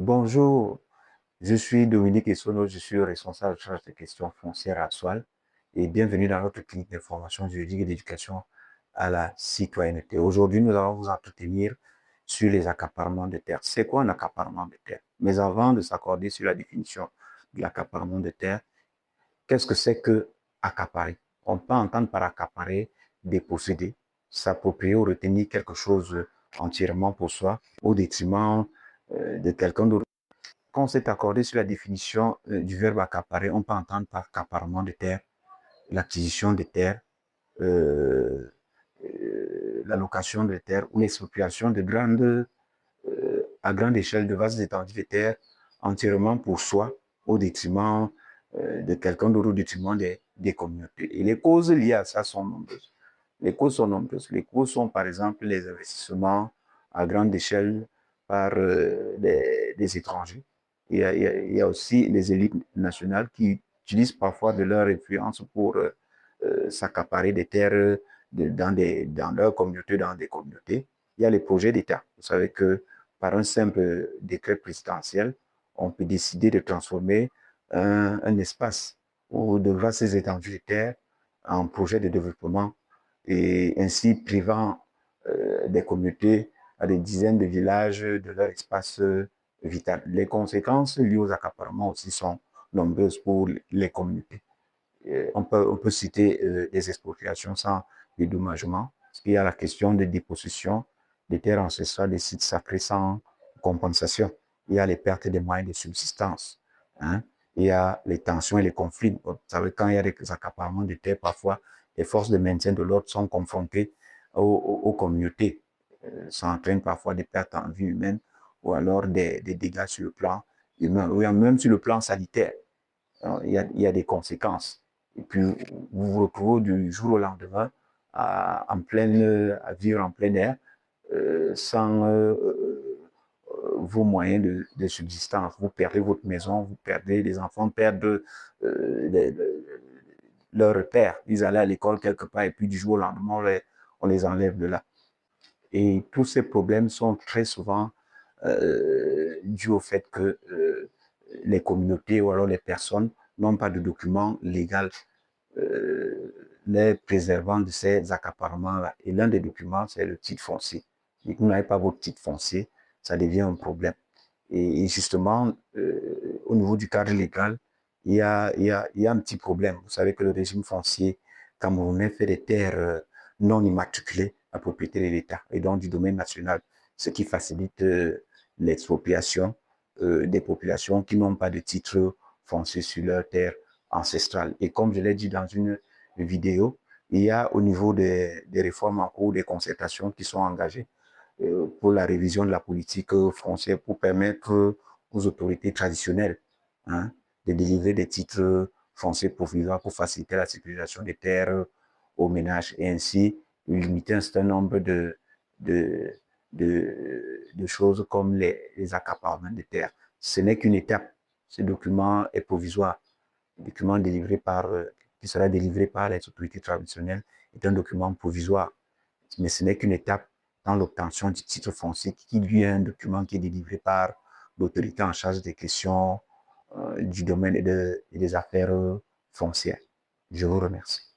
Bonjour, je suis Dominique Essono, je suis responsable de charge des questions foncières à Soal et bienvenue dans notre clinique d'information juridique et d'éducation à la citoyenneté. Aujourd'hui, nous allons vous entretenir sur les accaparements de terre. C'est quoi un accaparement de terre? Mais avant de s'accorder sur la définition de l'accaparement de terre, qu'est-ce que c'est que accaparer? On peut entendre par accaparer déposséder, s'approprier ou retenir quelque chose entièrement pour soi au détriment de quelqu'un d'autre. Quand on s'est accordé sur la définition du verbe accaparer, on peut entendre par accaparement de terre l'acquisition de terres, euh, la location de terres ou l'expropriation de à grande échelle de vastes étendues de terres entièrement pour soi au détriment de quelqu'un d'autre, au détriment des communautés. Et les causes liées à ça sont nombreuses. Les causes sont nombreuses. Les causes sont par exemple les investissements à grande échelle par des étrangers. Il y a aussi les élites nationales qui utilisent parfois de leur influence pour s'accaparer des terres dans leur communauté, dans des communautés. Il y a les projets d'État. Vous savez que par un simple décret présidentiel, on peut décider de transformer un espace ou de vastes étendues de terre en projet de développement et ainsi privant des communautés à des dizaines de villages de leur espace vital. Les conséquences liées aux accaparements aussi sont nombreuses pour les communautés. On peut citer des expropriations sans dédommagement. Il y a la question de dépossession des terres ancestrales, des sites sacrés sans compensation. Il y a les pertes des moyens de subsistance. Hein. Il y a les tensions et les conflits. Vous savez, quand il y a des accaparements de terres, parfois, les forces de maintien de l'ordre sont confrontées aux communautés. Ça entraîne parfois des pertes en vie humaine ou alors des dégâts sur le plan humain, ou même sur le plan sanitaire. Alors, il y a des conséquences. Et puis, vous vous retrouvez du jour au lendemain à vivre en plein air sans vos moyens de subsistance. Vous perdez votre maison, vous perdez, les enfants perdent les, leur repère. Ils allaient à l'école quelque part et puis du jour au lendemain, on les enlève de là. Et tous ces problèmes sont très souvent dus au fait que les communautés ou alors les personnes n'ont pas de documents légaux les préservant de ces accaparements-là. Et l'un des documents, c'est le titre foncier. Et que vous n'avez pas votre titre foncier, ça devient un problème. Et justement, au niveau du cadre légal, il y a un petit problème. Vous savez que le régime foncier camerounais fait des terres non immatriculées à propriété de l'État et donc du domaine national, ce qui facilite l'expropriation des populations qui n'ont pas de titre foncier sur leur terre ancestrale. Et comme je l'ai dit dans une vidéo, il y a au niveau des réformes en cours, des concertations qui sont engagées pour la révision de la politique foncière pour permettre aux autorités traditionnelles hein, de délivrer des titres fonciers provisoires pour faciliter la sécurisation des terres aux ménages et ainsi limiter un certain nombre de, de choses comme les accaparements de terres. Ce n'est qu'une étape. Ce document est provisoire. Le document délivré qui sera délivré par les autorités traditionnelles est un document provisoire. Mais ce n'est qu'une étape dans l'obtention du titre foncier qui lui est un document qui est délivré par l'autorité en charge des questions du domaine et des affaires foncières. Je vous remercie.